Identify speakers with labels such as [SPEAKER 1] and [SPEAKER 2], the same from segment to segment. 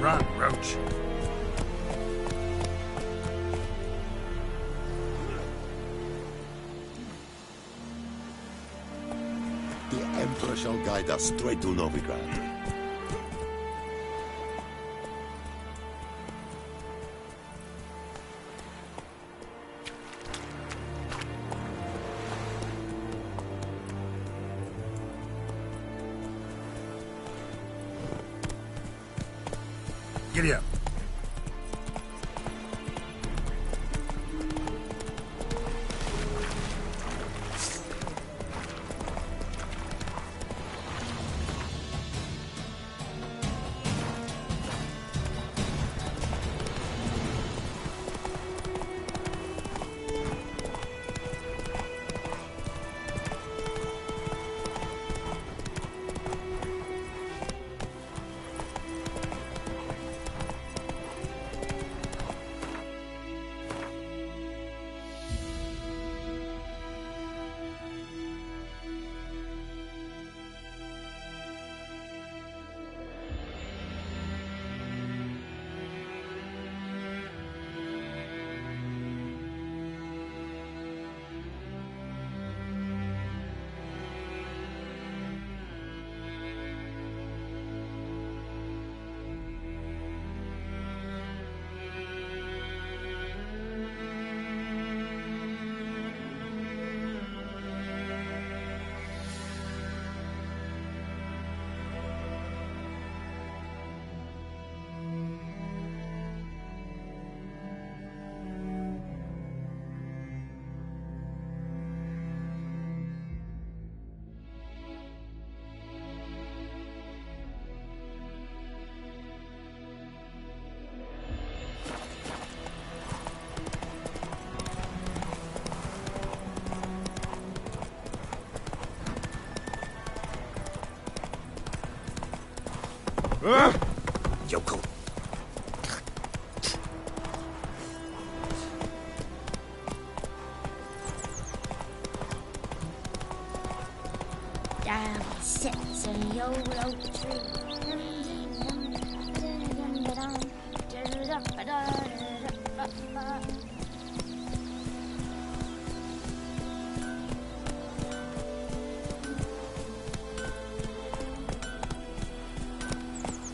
[SPEAKER 1] Run, Roach.
[SPEAKER 2] The Emperor shall guide us straight to Novigrad.
[SPEAKER 1] Giddy up.
[SPEAKER 2] Yokel.
[SPEAKER 3] Down sits a YOLO tree.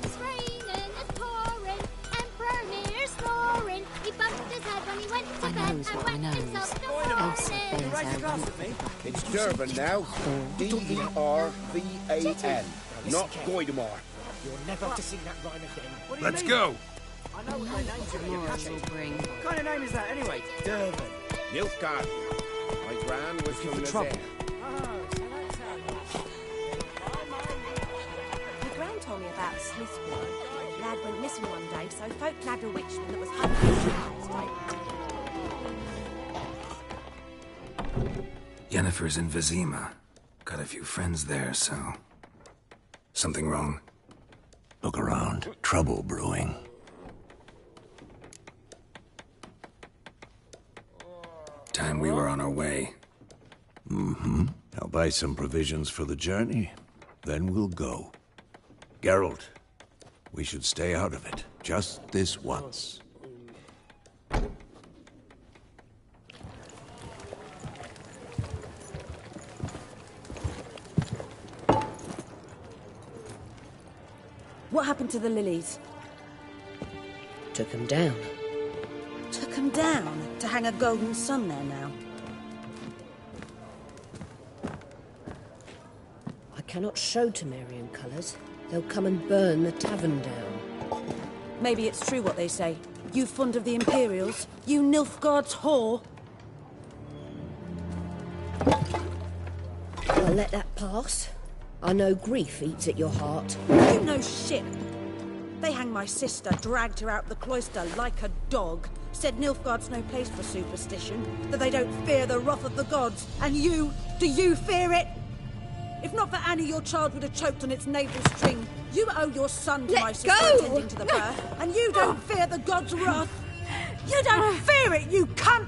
[SPEAKER 4] It's raining, it's pouring, Emperor near snoring. He bumped his head when he went to bed and wet himself in the morning.
[SPEAKER 5] It's Durban now. D-E-R-V-A-N. Not Goidemar.
[SPEAKER 6] You're never to see that rhyme again.
[SPEAKER 1] Let's go.
[SPEAKER 6] I know what their names are.
[SPEAKER 7] What
[SPEAKER 6] kind of name is that anyway? Durban.
[SPEAKER 5] Nilfgaard. My gran was from the
[SPEAKER 6] trouble.
[SPEAKER 5] there.
[SPEAKER 6] Oh, so that's how
[SPEAKER 7] My gran told me about a Smith's boy. Lad went missing one day, so folk nabbed a witchman that was hungry the next day.
[SPEAKER 8] Yennefer's in Vizima. Got a few friends there, so... Something wrong?
[SPEAKER 2] Look around. Trouble brewing.
[SPEAKER 8] Time we were on our way.
[SPEAKER 2] Mm-hmm. I'll buy some provisions for the journey. Then we'll go. Geralt, we should stay out of it. Just this once.
[SPEAKER 7] What happened to the lilies?
[SPEAKER 9] Took him down.
[SPEAKER 7] Took them down to hang a golden sun there now.
[SPEAKER 9] I cannot show Temerian colours. They'll come and burn the tavern down.
[SPEAKER 7] Maybe it's true what they say. You fond of the Imperials? You Nilfgaard's whore?
[SPEAKER 9] I'll let that pass. I know grief eats at your heart.
[SPEAKER 7] You know shit. They hanged my sister, dragged her out the cloister like a dog. Said Nilfgaard's no place for superstition, that they don't fear the wrath of the gods. And you, do you fear it? If not for Annie, your child would have choked on its navel string. You owe your son to my sister attending to the birth, and you don't fear the gods' wrath. You don't fear it, you cunt!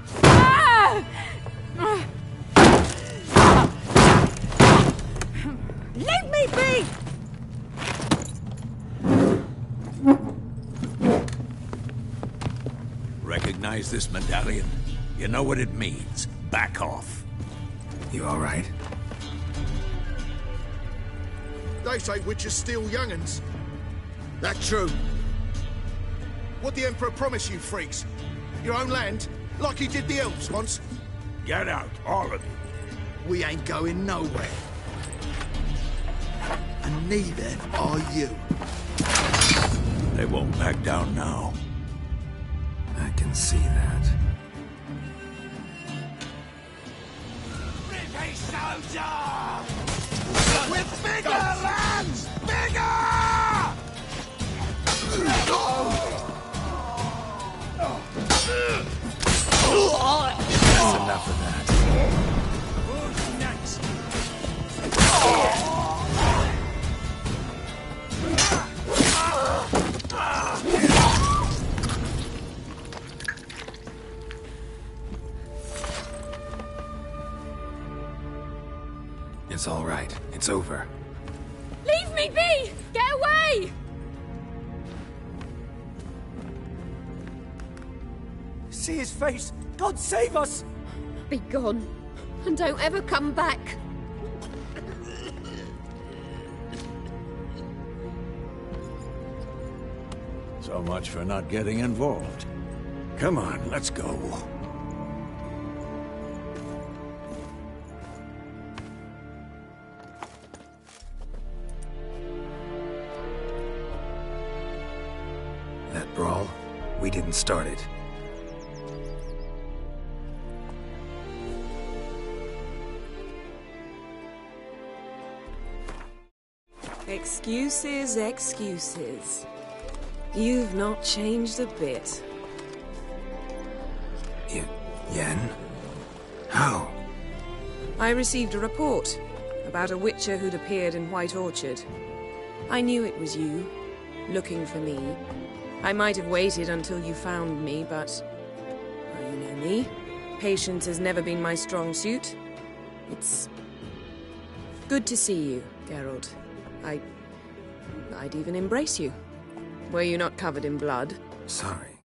[SPEAKER 7] Leave me be!
[SPEAKER 1] recognize this medallion? You know what it means. Back off.
[SPEAKER 8] You all right?
[SPEAKER 5] They say witches steal young'uns. That true? What the Emperor promised you freaks? Your own land? Like he did the elves once?
[SPEAKER 1] Get out, all of you.
[SPEAKER 5] We ain't going nowhere. And neither are you.
[SPEAKER 1] They won't back down now.
[SPEAKER 8] I can see that.
[SPEAKER 1] British soldier! With bigger lands! Bigger!
[SPEAKER 8] That's enough of that.
[SPEAKER 1] Who's next?
[SPEAKER 8] It's all right. It's over.
[SPEAKER 4] Leave me be! Get away!
[SPEAKER 6] See his face! God save us!
[SPEAKER 9] Be gone, and don't ever come back.
[SPEAKER 2] So much for not getting involved. Come on, let's go.
[SPEAKER 8] That brawl, we didn't start it.
[SPEAKER 10] Excuses, excuses. You've not changed a bit.
[SPEAKER 8] Yen? How?
[SPEAKER 10] I received a report about a witcher who'd appeared in White Orchard. I knew it was you, looking for me. I might have waited until you found me, but... well, you know me. Patience has never been my strong suit. It's... good to see you, Geralt. I'd even embrace you. Were you not covered in blood?
[SPEAKER 8] Sorry.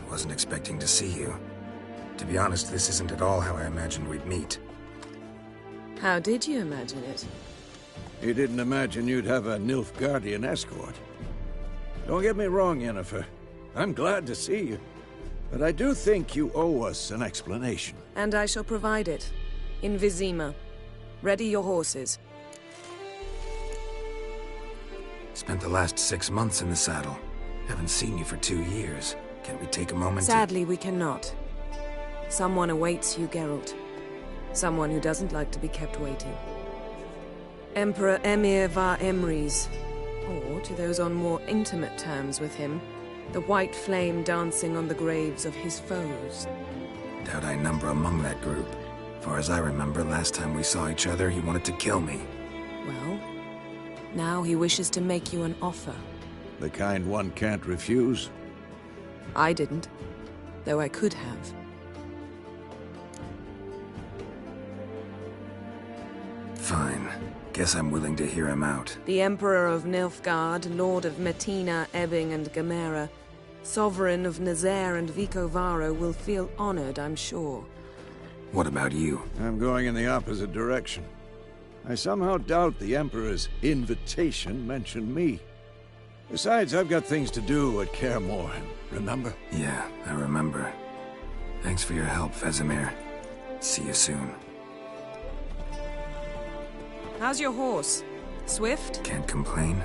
[SPEAKER 8] Wasn't expecting to see you. To be honest, this isn't at all how I imagined we'd meet.
[SPEAKER 10] How did you imagine it?
[SPEAKER 2] You didn't imagine you'd have a Nilfgaardian escort. Don't get me wrong, Yennefer. I'm glad to see you. But I do think you owe us an explanation.
[SPEAKER 10] And I shall provide it. In Vizima. Ready your horses.
[SPEAKER 8] Spent the last 6 months in the saddle. Haven't seen you for 2 years. Can't we take a moment
[SPEAKER 10] Sadly, we cannot. Someone awaits you, Geralt. Someone who doesn't like to be kept waiting. Emperor Emir var Emreis. Or, to those on more intimate terms with him, the white flame dancing on the graves of his foes.
[SPEAKER 8] Doubt I number among that group. Far as I remember, last time we saw each other, he wanted to kill me.
[SPEAKER 10] Well, now he wishes to make you an offer.
[SPEAKER 2] The kind one can't refuse.
[SPEAKER 10] I didn't, though I could have.
[SPEAKER 8] Fine. Guess I'm willing to hear him out.
[SPEAKER 10] The Emperor of Nilfgaard, Lord of Metina, Ebbing, and Gamera, Sovereign of Nazaire and Vicovaro will feel honored, I'm sure.
[SPEAKER 8] What about you?
[SPEAKER 2] I'm going in the opposite direction. I somehow doubt the Emperor's invitation mentioned me. Besides, I've got things to do at Kaer Morhen, remember?
[SPEAKER 8] Yeah, I remember. Thanks for your help, Vesemir. See you soon.
[SPEAKER 10] How's your horse? Swift?
[SPEAKER 8] Can't complain.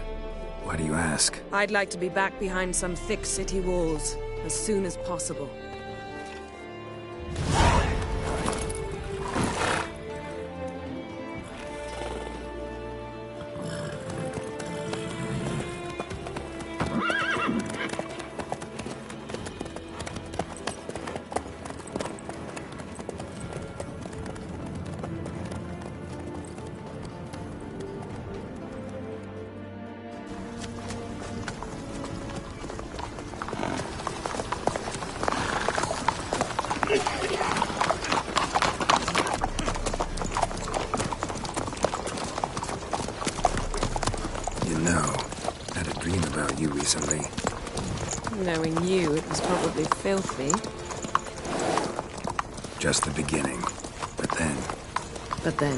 [SPEAKER 8] Why do you ask?
[SPEAKER 10] I'd like to be back behind some thick city walls, as soon as possible.
[SPEAKER 8] cleanly.
[SPEAKER 10] Knowing you, it was probably filthy.
[SPEAKER 8] Just the beginning. But then...
[SPEAKER 10] But then...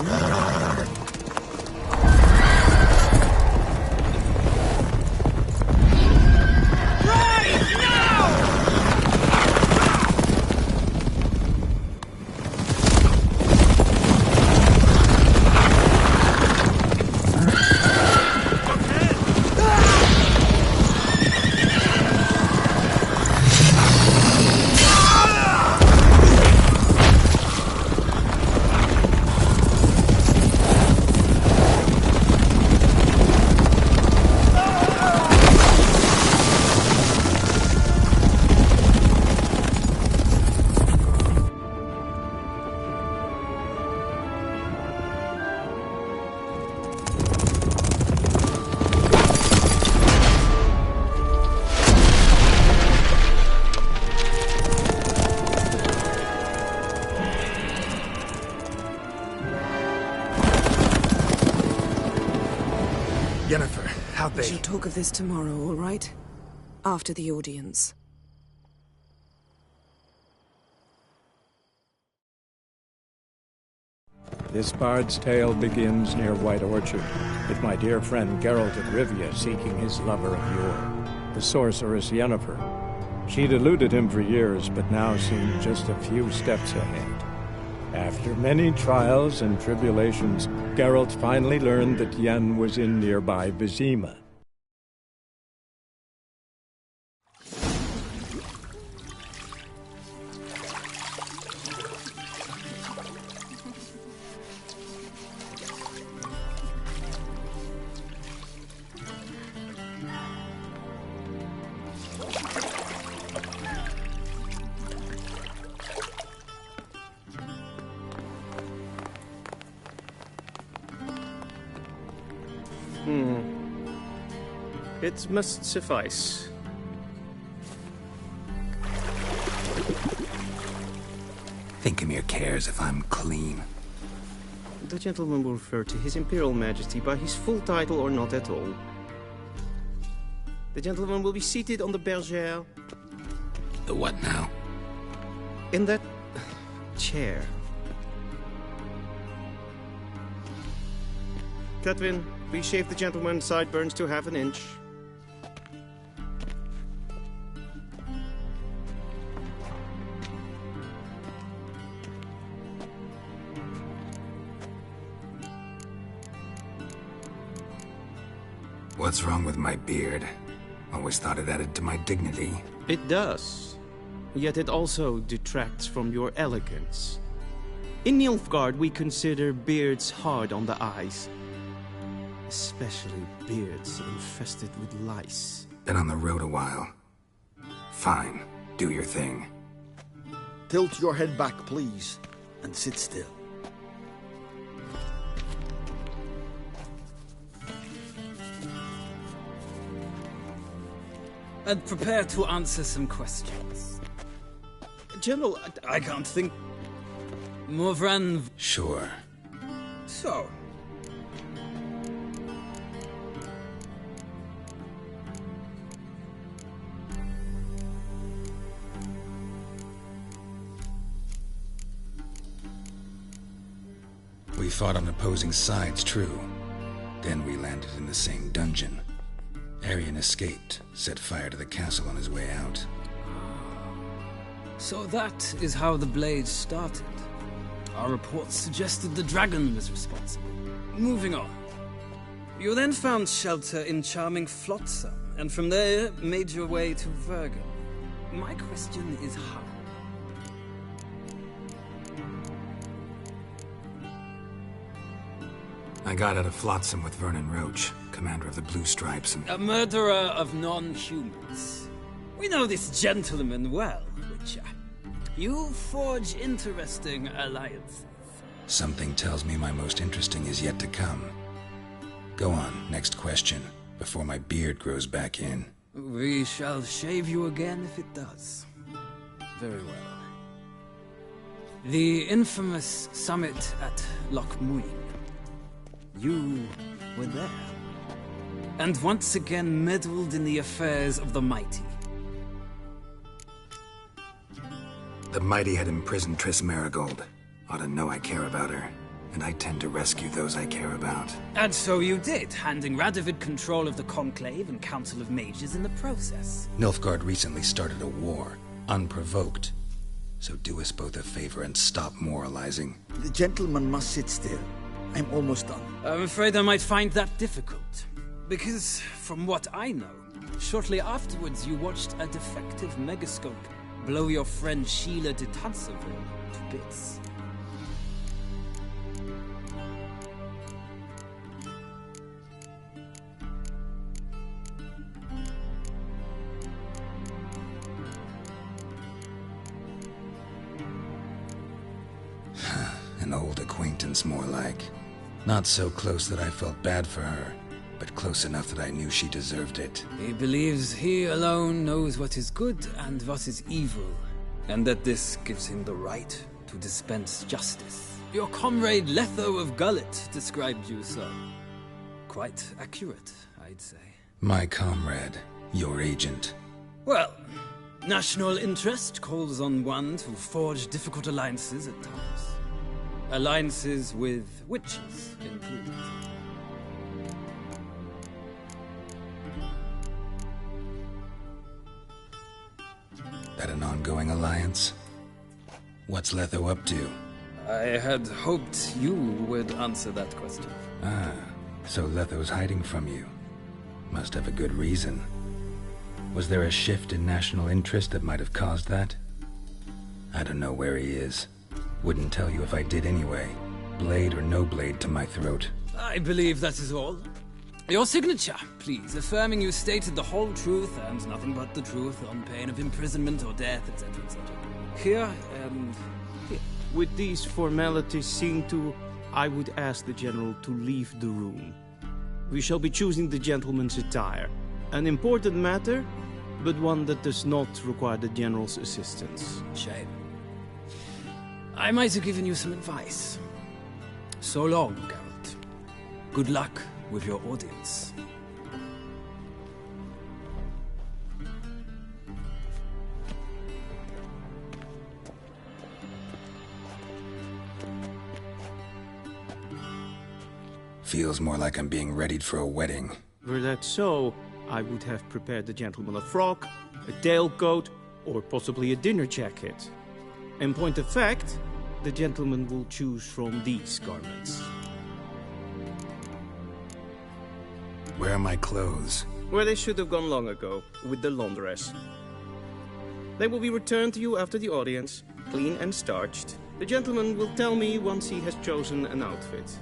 [SPEAKER 8] Yennefer, how'd
[SPEAKER 10] We shall talk of this tomorrow, all right? After the audience.
[SPEAKER 11] This bard's tale begins near White Orchard, with my dear friend Geralt of Rivia seeking his lover of yore, the sorceress Yennefer. She'd eluded him for years, but now seemed just a few steps ahead. After many trials and tribulations, Geralt finally learned that Yen was in nearby Vizima.
[SPEAKER 12] It must suffice.
[SPEAKER 8] Thinkamir cares if I'm clean.
[SPEAKER 12] The gentleman will refer to His Imperial Majesty by his full title or not at all. The gentleman will be seated on the bergère.
[SPEAKER 8] The what now?
[SPEAKER 12] In that... chair. Catwin, please shave the gentleman's sideburns to half an inch.
[SPEAKER 8] What's wrong with my beard? Always thought it added to my dignity.
[SPEAKER 12] It does. Yet it also detracts from your elegance. In Nilfgaard, we consider beards hard on the eyes. Especially beards infested with lice.
[SPEAKER 8] Been on the road a while. Fine. Do your thing.
[SPEAKER 5] Tilt your head back, please, and sit still.
[SPEAKER 13] And prepare to answer some questions.
[SPEAKER 12] General,
[SPEAKER 13] I can't think... Morvran...
[SPEAKER 8] Sure.
[SPEAKER 13] So...
[SPEAKER 8] We fought on opposing sides, true. Then we landed in the same dungeon. Arian escaped, set fire to the castle on his way out.
[SPEAKER 13] So that is how the Blade started. Our reports suggested the dragon was responsible. Moving on. You then found shelter in charming Flotsam, and from there made your way to Virgo. My question is how?
[SPEAKER 8] I got out of Flotsam with Vernon Roach, commander of the Blue Stripes, and...
[SPEAKER 13] A murderer of non-humans. We know this gentleman well, Witcher. You forge interesting alliances.
[SPEAKER 8] Something tells me my most interesting is yet to come. Go on, next question, before my beard grows back in.
[SPEAKER 13] We shall shave you again if it does. Very well. The infamous summit at Loch Muin. You were there. and once again meddled in the affairs of the mighty.
[SPEAKER 8] The mighty had imprisoned Triss Merigold. Ought to know I care about her, and I tend to rescue those I care about.
[SPEAKER 13] And so you did, handing Radovid control of the Conclave and Council of Mages in the process.
[SPEAKER 8] Nilfgaard recently started a war, unprovoked. So do us both a favor and stop moralizing.
[SPEAKER 14] The gentleman must sit still. I'm almost done.
[SPEAKER 13] I'm afraid I might find that difficult. Because, from what I know, shortly afterwards you watched a defective megascope blow your friend Sheila de Tanserville to bits.
[SPEAKER 8] An old acquaintance, more like. Not so close that I felt bad for her, but close enough that I knew she deserved it.
[SPEAKER 13] He believes he alone knows what is good and what is evil, and that this gives him the right to dispense justice. Your comrade Letho of Gullet described you so. Quite accurate, I'd say.
[SPEAKER 8] My comrade, your agent.
[SPEAKER 13] Well, national interest calls on one to forge difficult alliances at times. Alliances with witches included.
[SPEAKER 8] That an ongoing alliance? What's Letho up to?
[SPEAKER 13] I had hoped you would answer that question.
[SPEAKER 8] Ah, so Letho's hiding from you. Must have a good reason. Was there a shift in national interest that might have caused that? I don't know where he is. Wouldn't tell you if I did anyway. Blade or no blade to my throat.
[SPEAKER 13] I believe that is all. Your signature, please, affirming you stated the whole truth and nothing but the truth on pain of imprisonment or death, etc., etc. Here and here.
[SPEAKER 12] With these formalities seen to, I would ask the General to leave the room. We shall be choosing the gentleman's attire. An important matter, but one that does not require the General's assistance.
[SPEAKER 13] Shame. I might have given you some advice. So long, Geralt. Good luck with your audience.
[SPEAKER 8] Feels more like I'm being readied for a wedding.
[SPEAKER 12] Were that so, I would have prepared the gentleman a frock, a tailcoat, or possibly a dinner jacket. In point of fact, the gentleman will choose from these garments.
[SPEAKER 8] Where are my clothes?
[SPEAKER 12] Where they should have gone long ago, with the laundress. They will be returned to you after the audience, clean and starched. The gentleman will tell me once he has chosen an outfit.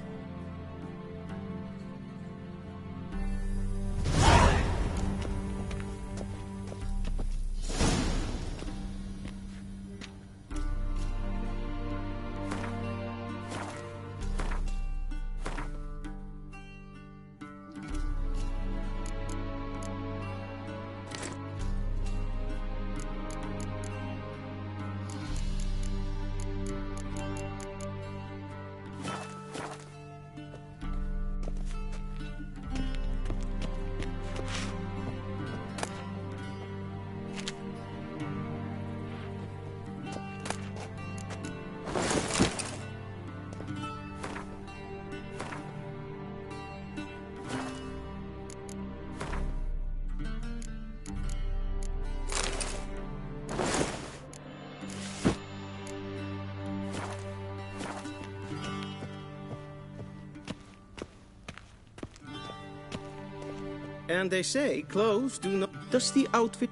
[SPEAKER 12] And they say clothes do not... Does the outfit...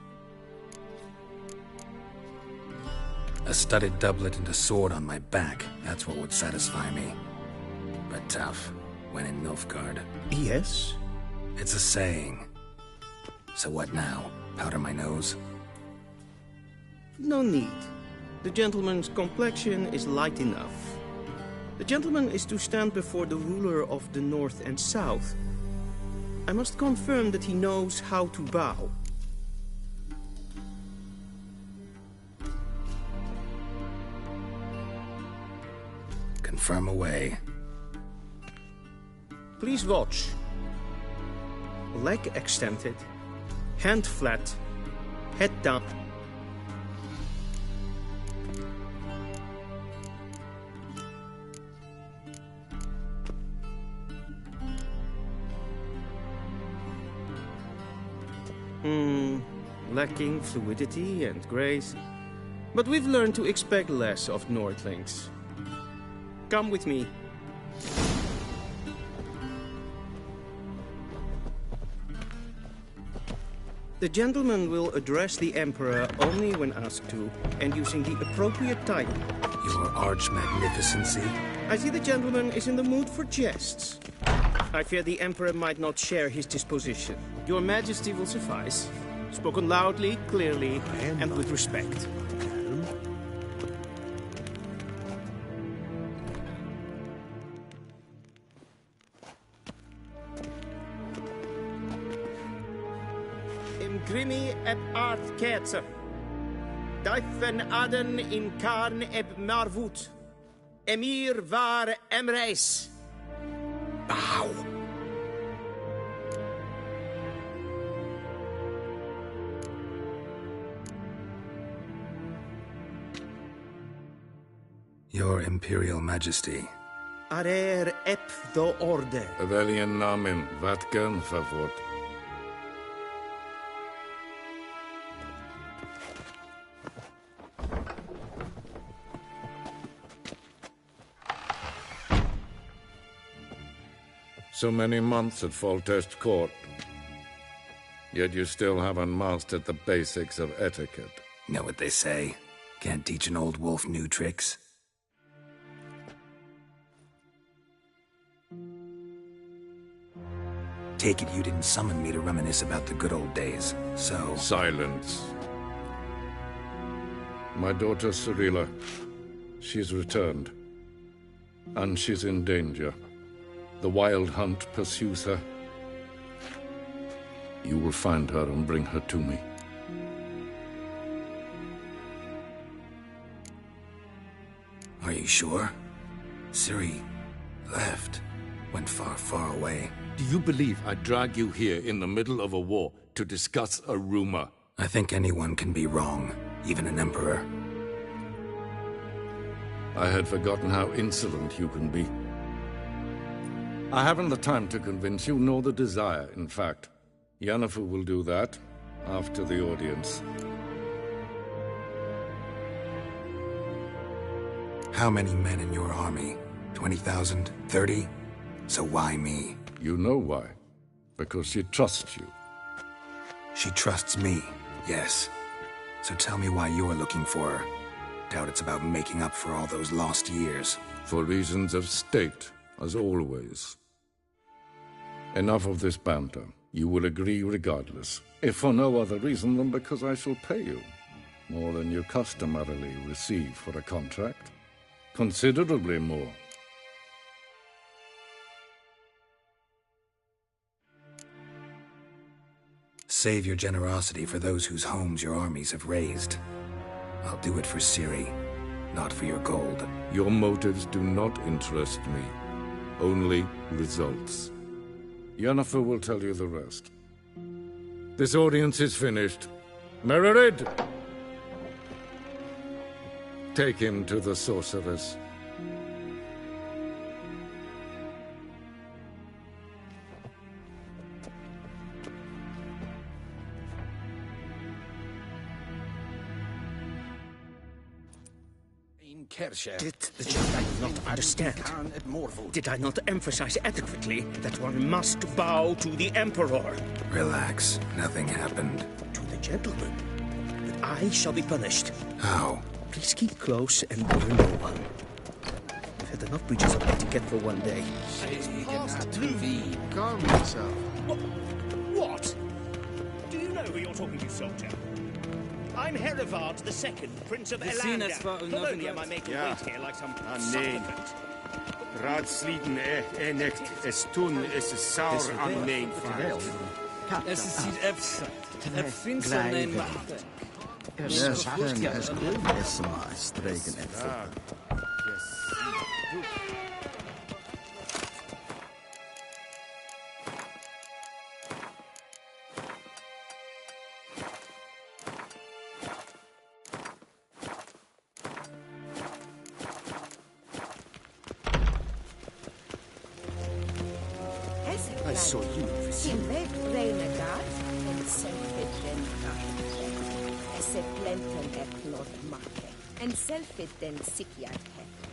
[SPEAKER 8] A studded doublet and a sword on my back. That's what would satisfy me. But tough, when in Nilfgaard.
[SPEAKER 12] Yes?
[SPEAKER 8] It's a saying. So what now? Powder my nose?
[SPEAKER 12] No need. The gentleman's complexion is light enough. The gentleman is to stand before the ruler of the North and South. I must confirm that he knows how to bow.
[SPEAKER 8] Confirm away.
[SPEAKER 12] Please watch. leg extended, hand flat, head down. Lacking fluidity and grace. But we've learned to expect less of Nordlings. Come with me. The gentleman will address the Emperor only when asked to, and using the appropriate title.
[SPEAKER 8] Your Arch-Magnificency?
[SPEAKER 12] I see the gentleman is in the mood for jests. I fear the Emperor might not share his disposition. Your Majesty will suffice. Spoken loudly, clearly, and with respect. Imgrimi eb art ketzer. Daifen aden in karn eb marvut. Emir var emreis. Bow.
[SPEAKER 8] Your Imperial Majesty.
[SPEAKER 12] Arer ep do orde.
[SPEAKER 15] Weljen namen, vatken favort. So many months at Foltest Court. Yet you still haven't mastered the basics of etiquette.
[SPEAKER 8] Know what they say? Can't teach an old wolf new tricks. Take it you didn't summon me to reminisce about the good old days, so...
[SPEAKER 15] Silence. My daughter Cirilla, she's returned. And she's in danger. The Wild Hunt pursues her. You will find her and bring her to me.
[SPEAKER 8] Are you sure? Ciri left. Went far, far away.
[SPEAKER 15] Do you believe I drag you here in the middle of a war to discuss a rumor?
[SPEAKER 8] I think anyone can be wrong, even an emperor.
[SPEAKER 15] I had forgotten how insolent you can be. I haven't the time to convince you, nor the desire, in fact. Yennefer will do that after the audience.
[SPEAKER 8] How many men in your army? 20,000? 30? So why me?
[SPEAKER 15] You know why. Because she trusts you.
[SPEAKER 8] She trusts me, yes. So tell me why you're looking for her. Doubt it's about making up for all those lost years.
[SPEAKER 15] For reasons of state, as always. Enough of this banter. You will agree regardless. If for no other reason than because I shall pay you. More than you customarily receive for a contract. Considerably more.
[SPEAKER 8] Save your generosity for those whose homes your armies have razed. I'll do it for Ciri, not for your gold.
[SPEAKER 15] Your motives do not interest me. Only results. Yennefer will tell you the rest. This audience is finished. Mererid! Take him to the sorceress.
[SPEAKER 12] Did the Jedi not understand? Did I not emphasize adequately that one must bow to the Emperor?
[SPEAKER 8] Relax. Nothing happened.
[SPEAKER 12] To the gentleman. But I shall be punished.
[SPEAKER 8] How?
[SPEAKER 12] Please keep close and bother no one. I've had enough breaches of etiquette for one day.
[SPEAKER 5] Calm yourself.
[SPEAKER 16] What? Do you know who you're talking to, soldier? I'm Herivard II, Prince of Elander. Not only am I making weight here like some supplicant.
[SPEAKER 17] Raadsliden echt es tun es saur aan mijn vaart.
[SPEAKER 13] Es ziet efsa. Het vindt zijn een macht.
[SPEAKER 5] Yes, then has good SMA streken en
[SPEAKER 16] saw you in Vicinity.
[SPEAKER 18] Invec renegat en selfit den gaten. Esse plenten et not make. En selfit den sikiat heft.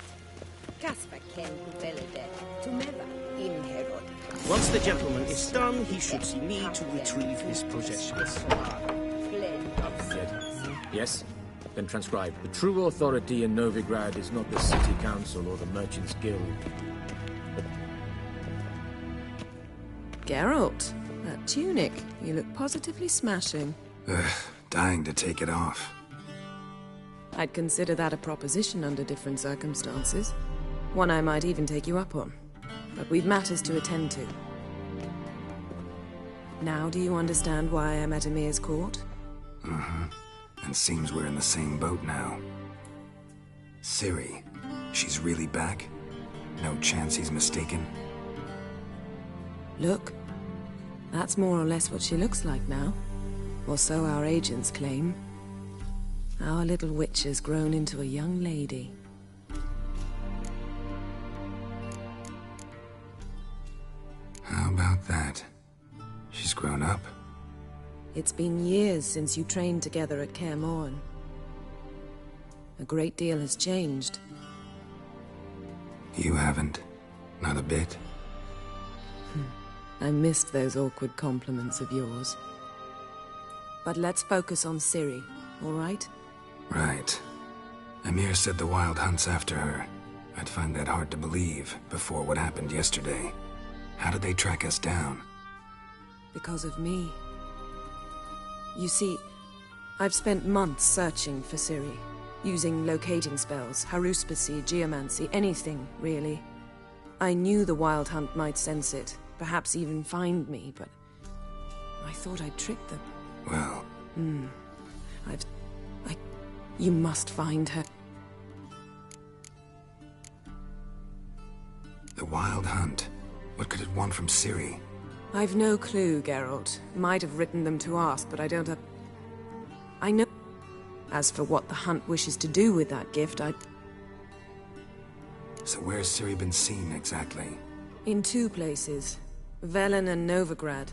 [SPEAKER 18] Kasper ken guvelde to meva in herod.
[SPEAKER 16] Once the gentleman is done, he should see me to retrieve his possessions.
[SPEAKER 19] Yes? Then transcribe. The true authority in Novigrad is not the city council or the merchants' guild.
[SPEAKER 10] Geralt, that tunic. You look positively smashing.
[SPEAKER 8] Dying to take it off.
[SPEAKER 10] I'd consider that a proposition under different circumstances. One I might even take you up on. But we've matters to attend to. Now do you understand why I'm at Emir's court?
[SPEAKER 8] Mm-hmm. And seems we're in the same boat now. Ciri, she's really back? No chance he's mistaken?
[SPEAKER 10] Look, that's more or less what she looks like now. Or so our agents claim. Our little witch has grown into a young lady.
[SPEAKER 8] How about that? She's grown up?
[SPEAKER 10] It's been years since you trained together at Kaer Morhen. A great deal has changed.
[SPEAKER 8] You haven't. Not a bit.
[SPEAKER 10] I missed those awkward compliments of yours. But let's focus on Ciri, all right?
[SPEAKER 8] Right. Emir said the Wild Hunt's after her. I'd find that hard to believe before what happened yesterday. How did they track us down?
[SPEAKER 10] Because of me. You see, I've spent months searching for Ciri, using locating spells, haruspicy, geomancy, anything, really. I knew the Wild Hunt might sense it, perhaps even find me, but I thought I'd tricked them.
[SPEAKER 8] Well...
[SPEAKER 10] You must find her.
[SPEAKER 8] The Wild Hunt? What could it want from Ciri?
[SPEAKER 10] I've no clue, Geralt. Might have written them to ask, but I don't have... I know... As for what the Hunt wishes to do with that gift,
[SPEAKER 8] So where's Ciri been seen, exactly?
[SPEAKER 10] In two places. Velen and Novigrad.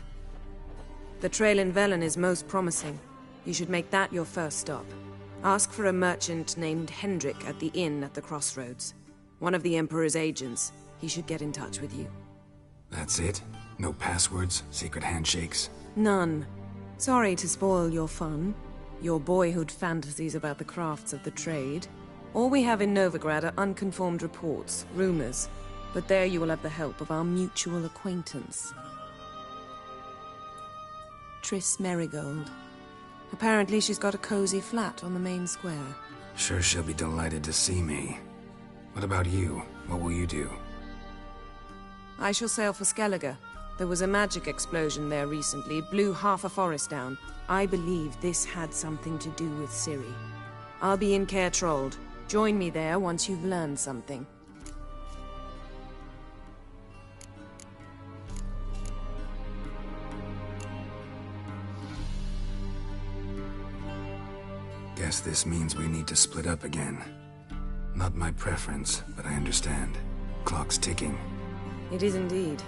[SPEAKER 10] The trail in Velen is most promising. You should make that your first stop. Ask for a merchant named Hendrik at the inn at the crossroads. One of the Emperor's agents. He should get in touch with you.
[SPEAKER 8] That's it? No passwords? Secret handshakes?
[SPEAKER 10] None. Sorry to spoil your fun. Your boyhood fantasies about the crafts of the trade. All we have in Novigrad are unconfirmed reports, rumors. But there you will have the help of our mutual acquaintance. Triss Merigold. Apparently she's got a cozy flat on the main square.
[SPEAKER 8] Sure she'll be delighted to see me. What about you? What will you do?
[SPEAKER 10] I shall sail for Skellige. There was a magic explosion there recently, blew half a forest down. I believe this had something to do with Ciri. I'll be in Caer Trolde. Join me there once you've learned something.
[SPEAKER 8] Guess this means we need to split up again. Not my preference, but I understand. Clock's ticking.
[SPEAKER 10] It is indeed.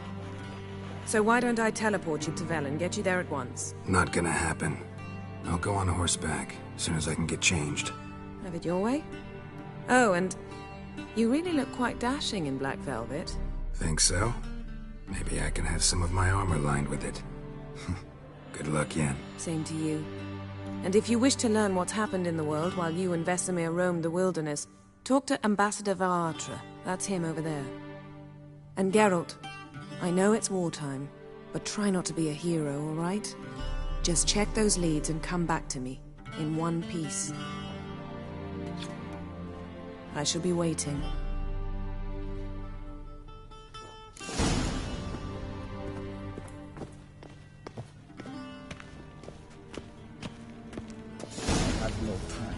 [SPEAKER 10] So why don't I teleport you to Velen, get you there at once?
[SPEAKER 8] Not gonna happen. I'll go on horseback, as soon as I can get changed.
[SPEAKER 10] Have it your way? Oh, and you really look quite dashing in black velvet.
[SPEAKER 8] Think so? Maybe I can have some of my armor lined with it. Good luck, Yen.
[SPEAKER 10] Same to you. And if you wish to learn what's happened in the world while you and Vesemir roamed the wilderness, talk to Ambassador Varatra. That's him over there. And Geralt, I know it's wartime, but try not to be a hero, all right? Just check those leads and come back to me, in one piece. I shall be waiting.
[SPEAKER 14] I've no time.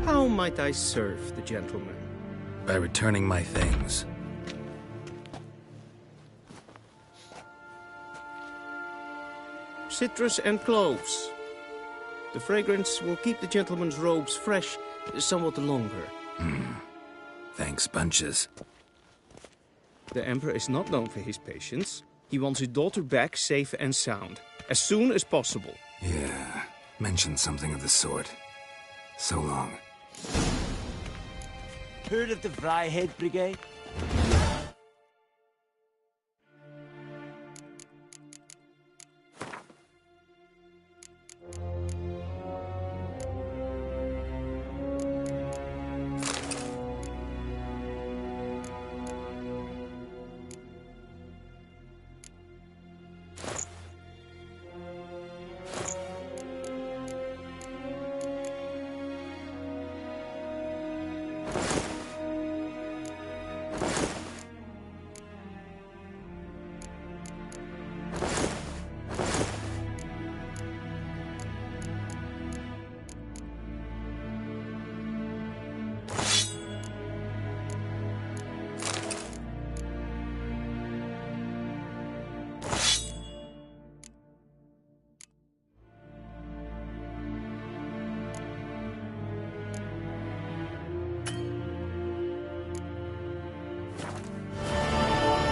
[SPEAKER 12] How might I serve the gentleman?
[SPEAKER 8] By returning my things.
[SPEAKER 12] citrus and cloves. The fragrance will keep the gentleman's robes fresh somewhat longer.
[SPEAKER 8] Thanks, bunches.
[SPEAKER 12] The Emperor is not known for his patience. He wants his daughter back safe and sound, as soon as possible.
[SPEAKER 8] Yeah, mentioned something of the sort. So long.
[SPEAKER 6] Heard of the Vryhead Brigade?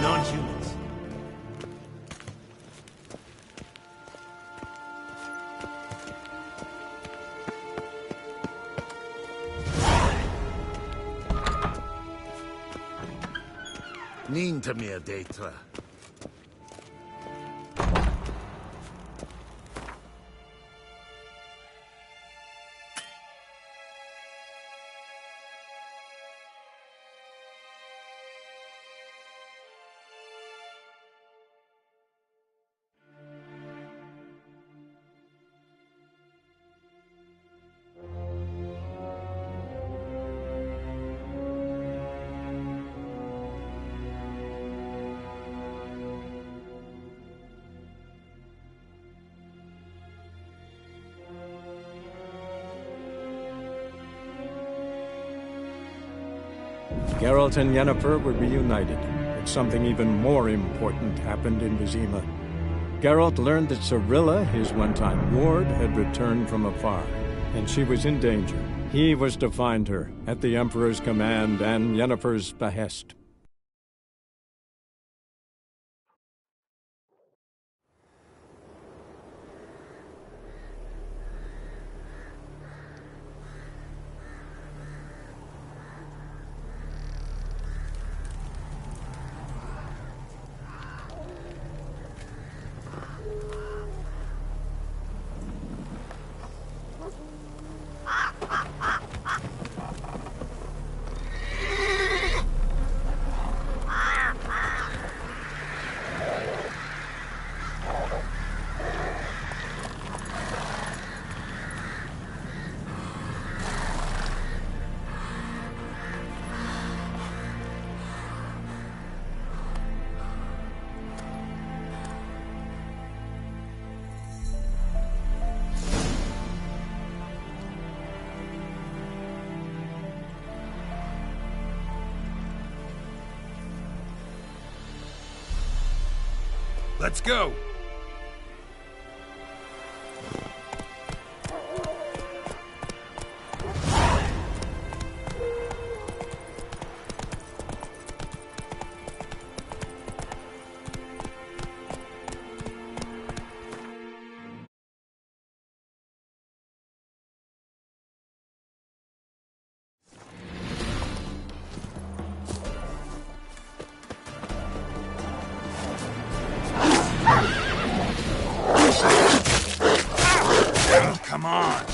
[SPEAKER 6] Non-humans.
[SPEAKER 17] Ninta mir deitra.
[SPEAKER 11] Geralt and Yennefer were reunited, but something even more important happened in Vizima. Geralt learned that Cirilla, his one-time ward, had returned from afar, and she was in danger. He was to find her, at the Emperor's command and Yennefer's behest.
[SPEAKER 1] Let's go! Come on!